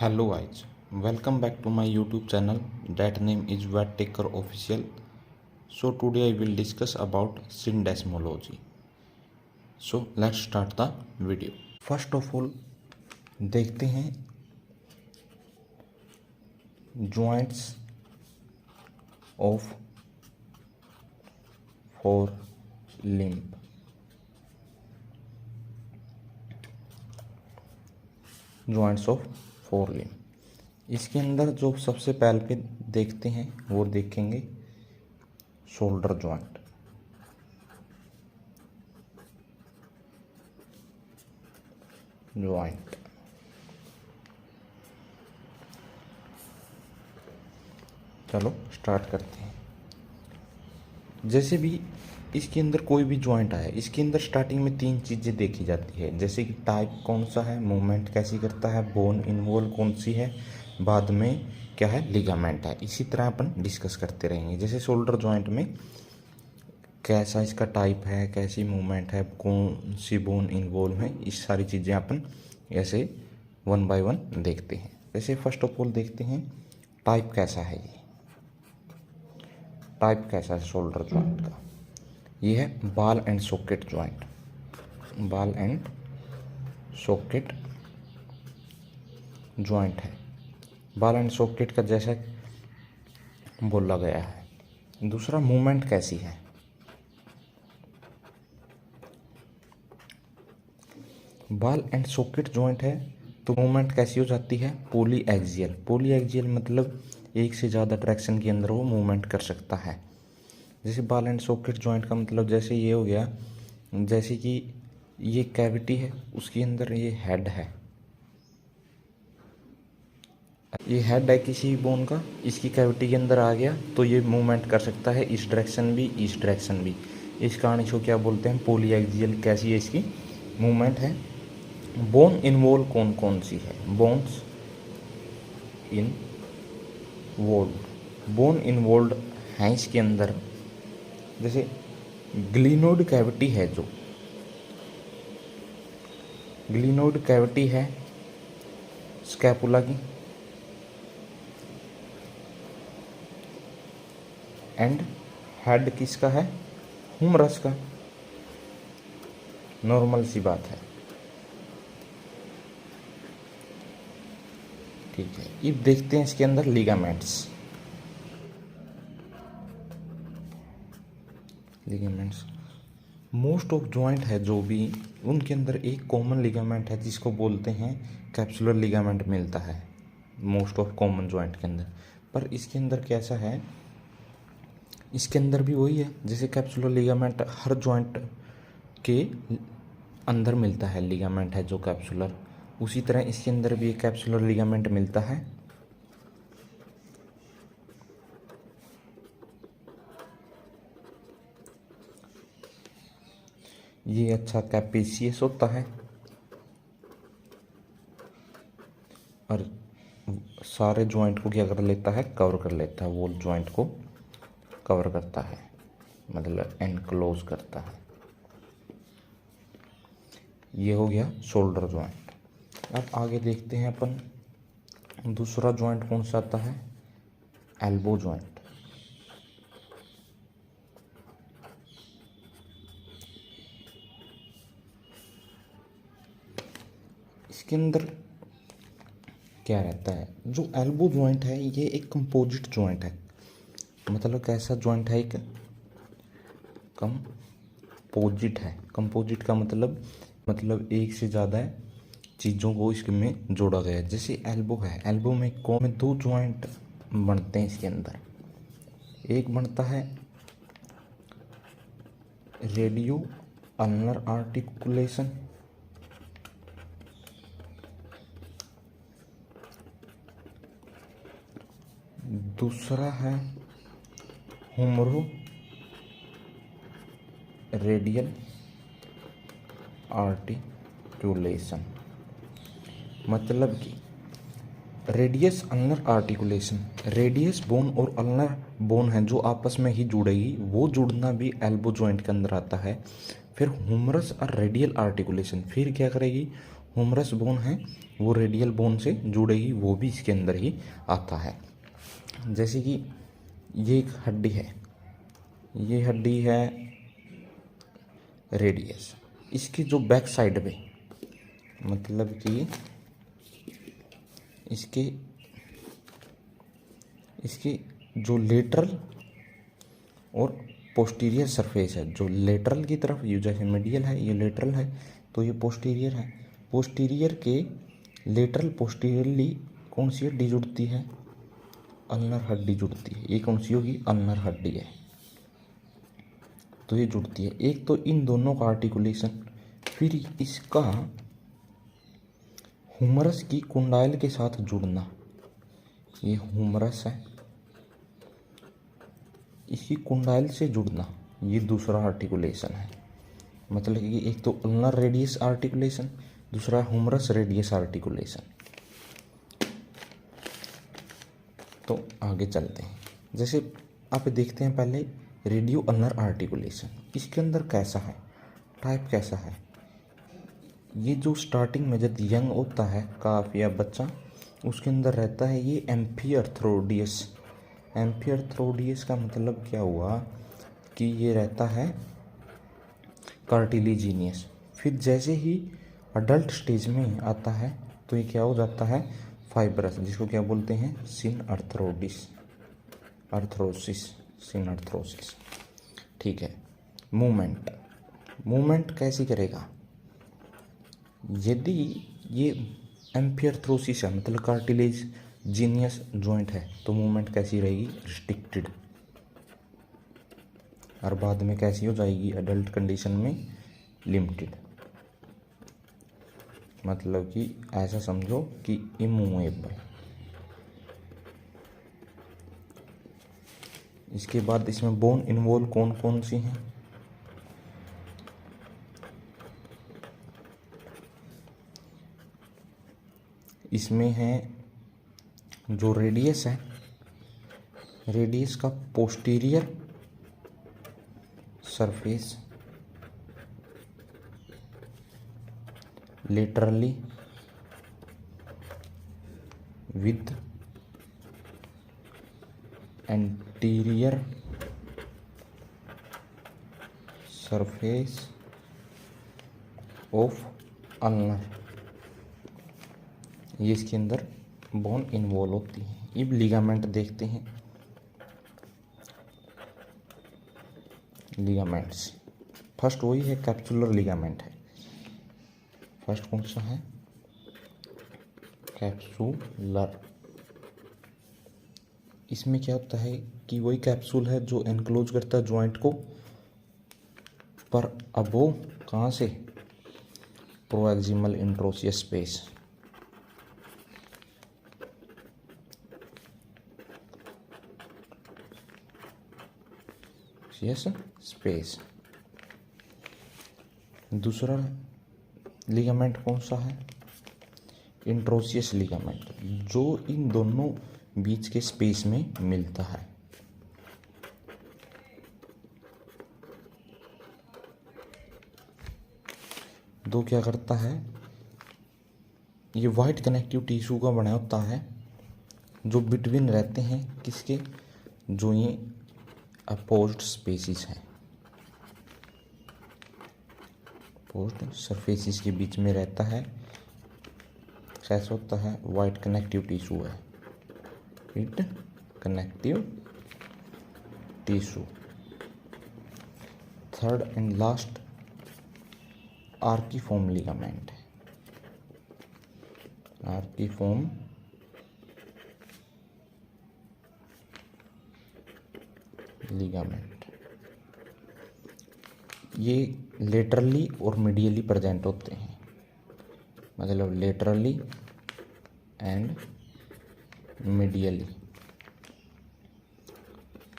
Hello guys, welcome back to my YouTube channel. That name is Vet Official. So today I will discuss about syndesmology. So let's start the video. First of all देखते हैं joints of forelimb. Joints of forelimb. इसके अंदर जो सबसे पहले देखते हैं वो देखेंगे शोल्डर जॉइंट। चलो स्टार्ट करते हैं। जैसे भी इसके अंदर कोई भी जॉइंट आए, इसके अंदर स्टार्टिंग में तीन चीज़ें देखी जाती है, जैसे कि टाइप कौन सा है, मूवमेंट कैसी करता है, बोन इन्वॉल्व कौन सी है, बाद में क्या है लिगामेंट है। इसी तरह अपन डिस्कस करते रहेंगे। जैसे शोल्डर जॉइंट में कैसा इसका टाइप है, कैसी मूवमेंट है, कौन सी बोन इन्वॉल्व है, इस सारी चीज़ें अपन ऐसे वन बाय वन देखते हैं। जैसे फर्स्ट ऑफ ऑल देखते हैं टाइप कैसा है। ये टाइप कैसा है शोल्डर जॉइंट का। ये है ball and socket joint. Ball and socket joint है। बॉल एंड सॉकेट का जैसा बोला गया है। दूसरा मूवमेंट कैसी है। बॉल एंड सॉकेट जॉइंट है तो मूवमेंट कैसी हो जाती है, पोली एक्सियल। पोली एक्सियल मतलब एक से ज़्यादा डायरेक्शन के अंदर वो मूवमेंट कर सकता है। जैसे बॉल एंड सॉकेट जॉइंट का मतलब जैसे ये हो गया, जैसे कि ये कैविटी है, उसके अंदर ये हेड है, ये हेड है किसी बोन का, इसकी कैविटी के अंदर आ गया तो ये मूवमेंट कर सकता है, इस डायरेक्शन भी इस डायरेक्शन भी। इस कारण इसको क्या बोलते हैं, पोली एक्सियल। कैसी है इसकी मूवमेंट है। बोन इन्वॉल्व कौन कौन सी है, बोन्स इन्वॉल्व, बोन इन्वॉल्व हैं इसके अंदर। जैसे ग्लिनोइड कैविटी है, जो ग्लिनोइड कैविटी है स्कैपुला की, एंड हेड किसका है, हुमरस का। नॉर्मल सी बात है, ठीक है। अब देखते हैं इसके अंदर ligaments. Ligaments most of joint है जो भी, उनके अंदर एक कॉमन लिगामेंट है जिसको बोलते हैं कैप्सुलर लिगामेंट मिलता है मोस्ट ऑफ कॉमन जॉइंट के अंदर। पर इसके अंदर कैसा है, इसके अंदर भी वही है जैसे कैप्सुलर लिगामेंट हर जॉइंट के अंदर मिलता है, लिगामेंट है जो कैप्सुलर, उसी तरह इसके अंदर भी एक कैप्सुलर लिगामेंट मिलता है। ये अच्छा कैपेसियस होता है और सारे जॉइंट को क्या कर लेता है, कवर कर लेता है। वो जॉइंट को कवर करता है, मतलब एनक्लोज करता है। ये हो गया शोल्डर जॉइंट। अब आगे देखते हैं अपन दूसरा जॉइंट कौन सा आता है, एल्बो जॉइंट। इसके अंदर क्या रहता है, जो एल्बो जॉइंट है ये एक कंपोजिट जॉइंट है। मतलब कैसा जॉइंट है, एक कंपोजिट है। कंपोजिट का मतलब एक से ज़्यादा चीज़ों को इसमें जोड़ा गया है। जैसे एल्बो है, एल्बो में दो जॉइंट बनते हैं इसके अंदर। एक बनता है रेडियो अल्नर आर्टिकुलेशन, दूसरा है हुमरो रेडियल आर्टिकुलेशन। मतलब कि radius ulnar articulation, radius bone और अल्नर बोन है जो आपस में ही जुड़ेगी, वो जुड़ना भी एल्बो जॉइंट के अंदर आता है। फिर हुमरस और रेडियल आर्टिकुलेशन फिर क्या करेगी, ह्यूमरस बोन है वो रेडियल बोन से जुड़ेगी, वो भी इसके अंदर ही आता है। जैसे कि ये एक हड्डी है, ये हड्डी है रेडियस, इसकी जो बैक साइड पे, मतलब कि इसके जो लेटरल और पोस्टीरियर सरफेस है, जो लेटरल की तरफ, ये जैसे मीडियल है ये लेटरल है तो ये पोस्टीरियर है, पोस्टीरियर के लेटरल पोस्टीरियरली कौन सी हड्डी जुड़ती है, अल्नर हड्डी जुड़ती है। ये कौन सी होगी, अल्नर हड्डी है, तो ये जुड़ती है। एक तो इन दोनों का आर्टिकुलेशन, फिर इसका ह्यूमरस की कुंडाइल के साथ जुड़ना, ये ह्यूमरस है, इसकी कुंडाइल से जुड़ना, ये दूसरा आर्टिकुलेशन है। मतलब कि एक तो अल्नर रेडियस आर्टिकुलेशन, दूसरा ह्यूमरस रेडियस आर्टिकुलेशन। तो आगे चलते हैं। जैसे आप देखते हैं पहले रेडियो अल्नर आर्टिकुलेशन, इसके अंदर कैसा है, टाइप कैसा है। ये जो स्टार्टिंग में जब यंग होता है काफ या बच्चा, उसके अंदर रहता है ये एम्फिअर्थ्रोडियस। एम्फिअर्थ्रोडियस का मतलब क्या हुआ कि ये रहता है कार्टिलेजिनियस। फिर जैसे ही अडल्ट स्टेज में आता है तो ये क्या हो जाता है, फाइब्रस, जिसको क्या बोलते हैं, सिनअर्थ्रोसिस। सिनअर्थ्रोसिस, ठीक है। मूवमेंट कैसी करेगा, यदि ये एम्फिअर्थ्रोसिस है मतलब कार्टिलेज जीनियस जॉइंट है तो मूवमेंट कैसी रहेगी, रिस्ट्रिक्टेड, और बाद में कैसी हो जाएगी, एडल्ट कंडीशन में लिमिटेड। मतलब कि ऐसा समझो कि इमूवेबल। इसके बाद इसमें बोन इन्वॉल्व कौन कौन सी हैं, इसमें है जो रेडियस है, रेडियस का posterior surface laterally with anterior surface of ulnar, ये इसके अंदर बोन इन्वॉल्व होती है। अब लिगामेंट देखते हैं। लिगामेंट्स, फर्स्ट वही है कैप्सुलर लिगामेंट है। फर्स्ट कौन सा है, कैप्सुलर। इसमें क्या होता है कि वही कैप्सूल है जो एनक्लोज करता है जॉइंट को, पर अब वो कहाँ से, proximal interosseous space, yes space. दूसरा लिगामेंट कौन सा है, इंट्रोसियस लिगामेंट, जो इन दोनों बीच के स्पेस में मिलता है। दो क्या करता है, ये वाइट कनेक्टिव टिश्यू का बना होता है, जो बिटवीन रहते हैं किसके, जो ये अपोज्ड स्पेसिस हैं, अपोज्ड सरफेसिस के बीच में रहता है। कैसा होता है, वाइट कनेक्टिव टिश्यू है, white connective tissue. Third and last arciform ligament है, आर्किफॉर्म लिगामेंट। ये लेटरली और मीडियली प्रेजेंट होते हैं, मतलब लेटरली एंड मीडियली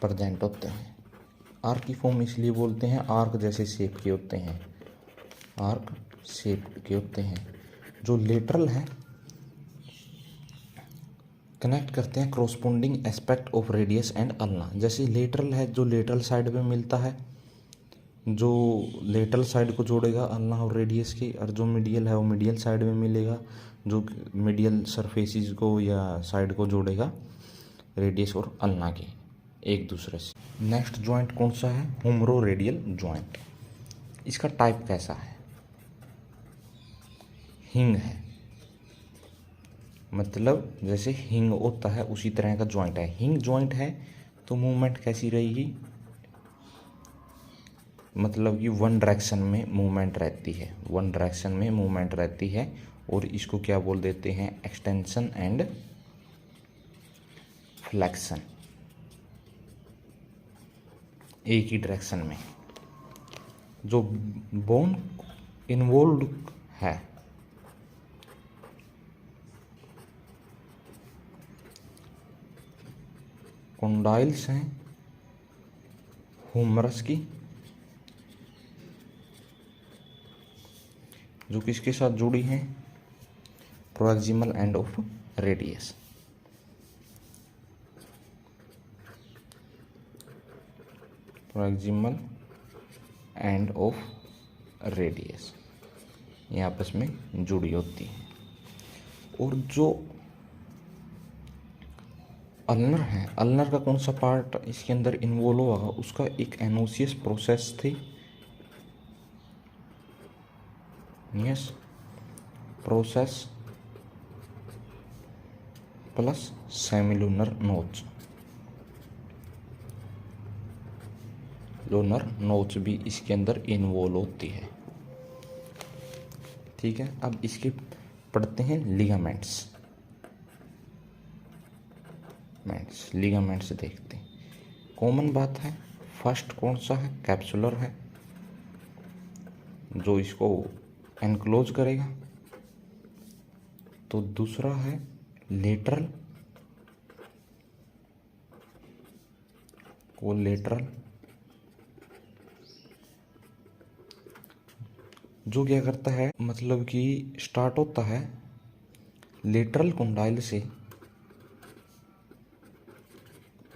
प्रेजेंट होते हैं। आर्किफॉर्म इसलिए बोलते हैं, आर्क जैसे शेप के होते हैं, आर्क शेप के होते हैं। जो लेटरल है कनेक्ट करते हैं corresponding aspect of radius and ulna. जैसे लेटरल है जो लेटरल साइड में मिलता है, जो लेटरल साइड को जोड़ेगा अल्ना और रेडियस के, और जो मीडियल है वो मीडियल साइड में मिलेगा, जो मीडियल सरफेसिस को या साइड को जोड़ेगा रेडियस और अल्ना के एक दूसरे से। नेक्स्ट जॉइंट कौन सा है? हुमरो रेडियल जॉइंट। इसका टाइप कैसा है? हिंग है, मतलब जैसे हिंग होता है उसी तरह का जॉइंट है। हिंग जॉइंट है तो मूवमेंट कैसी रहेगी? मतलब कि वन डायरेक्शन में मूवमेंट रहती है, वन डायरेक्शन में मूवमेंट रहती है, और इसको क्या बोल देते हैं? एक्सटेंशन एंड फ्लेक्शन, एक ही डायरेक्शन में। जो बोन इन्वॉल्व है कॉन्डाइल्स हैं ह्यूमरस की, जो किसके साथ जुड़ी हैं? Proximal end of radius. Proximal end of radius ये आपस में जुड़ी होती है। और जो अल्नर है, अल्नर का कौन सा पार्ट इसके अंदर इन्वॉल्व होगा? उसका एक एनोसियस प्रोसेस थी, यस, प्रोसेस प्लस सेमिलुनर नोच। लूनर नोच भी इसके अंदर इन्वॉल्व होती है। ठीक है, अब इसके पढ़ते हैं लिगामेंट्स। लिगामेंट्स देखते हैं। कॉमन बात है, फर्स्ट कौन सा है? कैप्सुलर है, जो इसको एनक्लोज करेगा। तो दूसरा है लेटरल, कोलेटरल, जो क्या करता है, मतलब कि स्टार्ट होता है लेटरल कंडाइल से,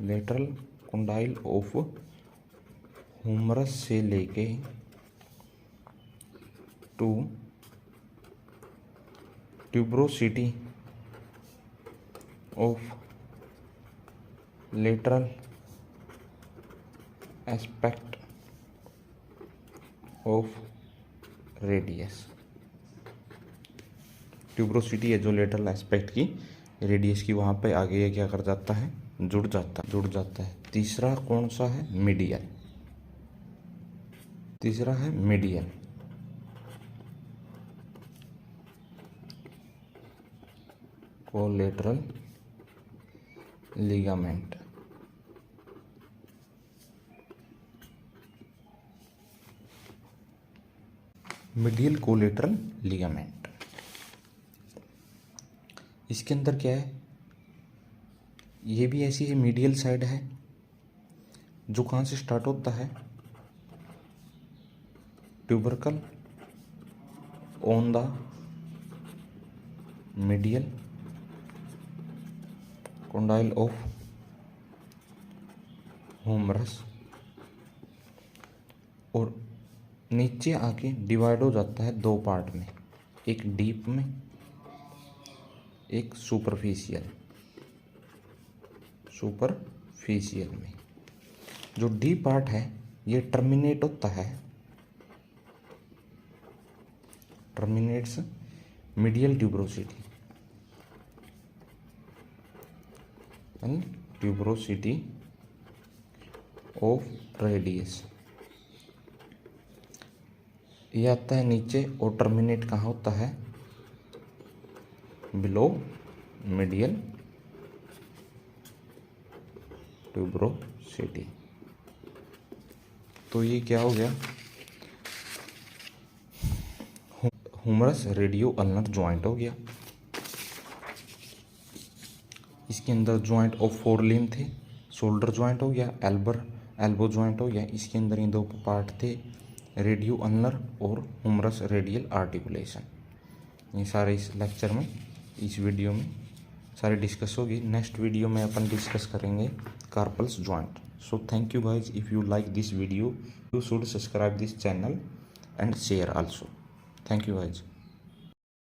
लेटरल कंडाइल ऑफ ह्यूमरस से लेके to tuberosity of lateral aspect of radius. Tuberosity है जो लेटरल एस्पेक्ट की रेडियस की, वहाँ पे आगे ये क्या कर जाता है? जुड़ जाता है। तीसरा कौन सा है? मीडियल। तीसरा है medial. Collateral ligament. Medial collateral ligament, इसके अंदर क्या है? ये भी ऐसी है, मीडियल साइड है, जो कहाँ से स्टार्ट होता है? Tubercle on the medial condyle of humerus, और नीचे आके डिवाइड हो जाता है दो पार्ट में, एक डीप में, एक सुपरफिशियल में। जो डीप पार्ट है ये टर्मिनेट होता है, terminates medial tuberosity, tuberosity of radius. ये आता है नीचे, और टर्मिनेट कहाँ होता है? Below medial tuberosity. तो ये क्या हो गया? ह्यूमरस रेडियो अल्नर ज्वाइंट हो गया। इसके अंदर ज्वाइंट ऑफ फोर लिम्ब थे, शोल्डर ज्वाइंट हो गया, एल्बो ज्वाइंट हो गया। इसके अंदर ये दो पार्ट थे, रेडियो अल्नर और ह्यूमरस रेडियल आर्टिकुलेशन। ये सारे इस लेक्चर में, इस वीडियो में सारे डिस्कस होगी। नेक्स्ट वीडियो में अपन डिस्कस करेंगे carpals joint. So thank you guys. If you like this video, you should subscribe this channel and share also. Thank you guys.